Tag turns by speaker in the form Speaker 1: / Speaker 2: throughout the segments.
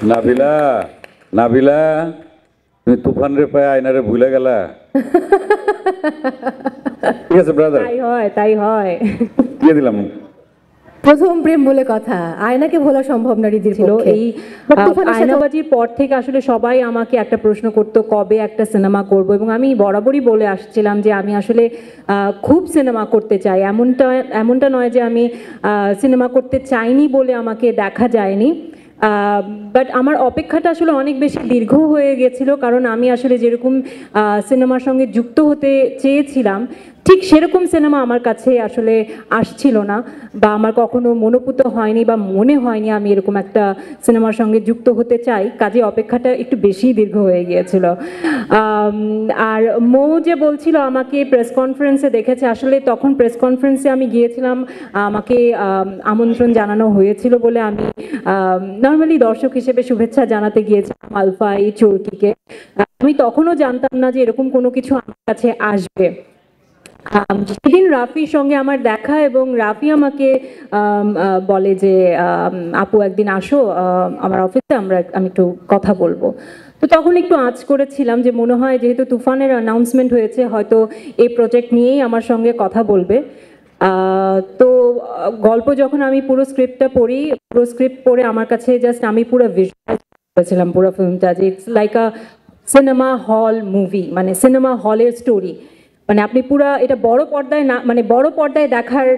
Speaker 1: নাবিলা নাবিলা তুমি তুফান রে পায় আয়নারে ভুলে গেলা। ঠিক আছে ব্রাদার,
Speaker 2: তাই হয়
Speaker 1: দিয়ে দিলাম।
Speaker 3: প্রথম প্রেম বলে কথা, আয়নাকে ভোলা সম্ভব না রিদির
Speaker 2: ছিল।
Speaker 3: পক্ষে।
Speaker 2: এই
Speaker 3: But তুফানের সাথে-
Speaker 2: আয়নাবাজির পর থেকে আসলে সবাই আমাকে একটা প্রশ্ন করতো কবে একটা সিনেমা করব, এবং আমি বরাবরই বলে আসছিলাম যে আমি আসলে খুব সিনেমা করতে চাই। এমনটা নয় যে আমি সিনেমা করতে চাইনি বলে আমাকে দেখা যায়নি, বাট আমার অপেক্ষাটা আসলে অনেক বেশি দীর্ঘ হয়ে গেছিল, কারণ আমি আসলে যেরকম সিনেমার সঙ্গে যুক্ত হতে চেয়েছিলাম ঠিক সেরকম সিনেমা আমার কাছে আসলে আসছিল না, বা আমার কখনো মনোপুত হয়নি বা মনে হয়নি আমি এরকম একটা সিনেমার সঙ্গে যুক্ত হতে চাই, কাজে অপেক্ষাটা একটু বেশি দীর্ঘ হয়ে গিয়েছিল। আর মৌ যে বলছিল আমাকে প্রেস কনফারেন্সে দেখেছে, আসলে তখন প্রেস কনফারেন্সে আমি গিয়েছিলাম, আমাকে আমন্ত্রণ জানানো হয়েছিল বলে আমি নর্মালি দর্শক হিসেবে শুভেচ্ছা জানাতে গিয়েছিলাম আলফাই চরকিকে। আমি তখনও জানতাম না যে এরকম কোনো কিছু আমার কাছে আসবে। সেদিন রাফির সঙ্গে আমার দেখা, এবং রাফি আমাকে বলে যে আপু একদিন আসো আমার অফিসে, আমি একটু কথা বলবো। তো তখন একটু আঁচ করেছিলাম যে মনে হয় যেহেতু তুফানের অ্যানাউন্সমেন্ট হয়েছে, হয়তো এই প্রজেক্ট নিয়েই আমার সঙ্গে কথা বলবে। তো গল্প যখন আমি পুরো স্ক্রিপ্টটা পড়ি, পুরো স্ক্রিপ্ট পড়ে আমার কাছে জাস্ট আমি পুরো ভিজুয়ালাইজ করেছিলাম পুরো ফিল্মটা, যে it's like a cinema hall movie, মানে সিনেমা হলের স্টোরি। মানে আপনি পুরা এটা বড় পর্দায় না, মানে বড় পর্দায় দেখার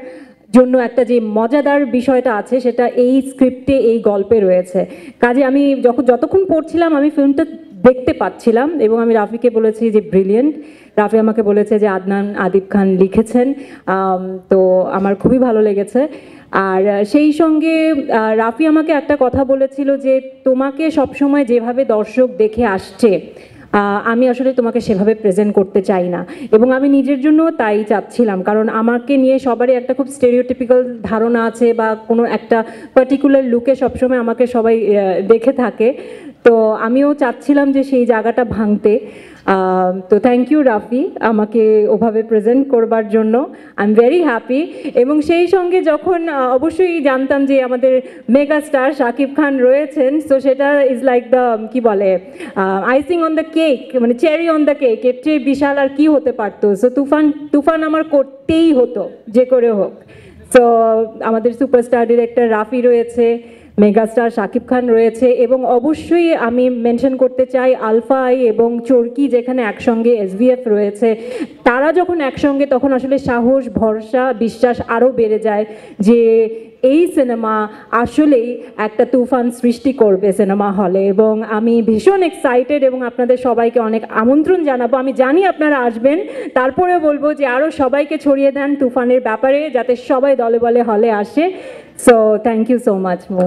Speaker 2: জন্য একটা যে মজাদার বিষয়টা আছে সেটা এই স্ক্রিপ্টে এই গল্পে রয়েছে। কাজে আমি যতক্ষণ পড়ছিলাম আমি ফিল্মটা দেখতে পাচ্ছিলাম, এবং আমি রাফিকে বলেছি যে ব্রিলিয়েন্ট। রাফি আমাকে বলেছে যে আদনান আদিব খান লিখেছেন, তো আমার খুবই ভালো লেগেছে। আর সেই সঙ্গে রাফি আমাকে একটা কথা বলেছিল যে তোমাকে সবসময় যেভাবে দর্শক দেখে আসছে আমি আসলে তোমাকে সেভাবে প্রেজেন্ট করতে চাই না, এবং আমি নিজের জন্য তাই চাচ্ছিলাম, কারণ আমাকে নিয়ে সবারই একটা খুব স্টেরিওটিপিক্যাল ধারণা আছে, বা কোনো একটা পার্টিকুলার লুকে সবসময় আমাকে সবাই দেখে থাকে। তো আমিও চাচ্ছিলাম যে সেই জায়গাটা ভাঙতে। তো থ্যাংক ইউ রাফি আমাকে ওভাবে প্রেজেন্ট করবার জন্য, আই এম ভেরি হ্যাপি। এবং সেই সঙ্গে যখন অবশ্যই জানতাম যে আমাদের মেগা স্টার শাকিব খান রয়েছেন, তো সেটা ইজ লাইক দ্য কি বলে আইসিং অন দ্য কেক, মানে চেরি অন দ্য কেক, এর চেয়ে বিশাল আর কি হতে পারতো। সো তুফান আমার করতেই হতো যে করে হোক। সো আমাদের সুপারস্টার ডিরেক্টর রাফি রয়েছে, মেগাস্টার শাকিব খান রয়েছে, এবং অবশ্যই আমি মেনশন করতে চাই আলফা আই এবং চরকি যেখানে একসঙ্গে এসভিএফ রয়েছে। তারা যখন একসঙ্গে তখন আসলে সাহস, ভরসা, বিশ্বাস আরও বেড়ে যায় যে এই সিনেমা আসলেই একটা তুফান সৃষ্টি করবে সিনেমা হলে। এবং আমি ভীষণ এক্সাইটেড, এবং আপনাদের সবাইকে অনেক আমন্ত্রণ জানাবো। আমি জানি আপনারা আসবেন, তারপরে বলবো যে আরও সবাইকে ছড়িয়ে দেন তুফানের ব্যাপারে, যাতে সবাই দলে বলে হলে আসে। So thank you so much Md.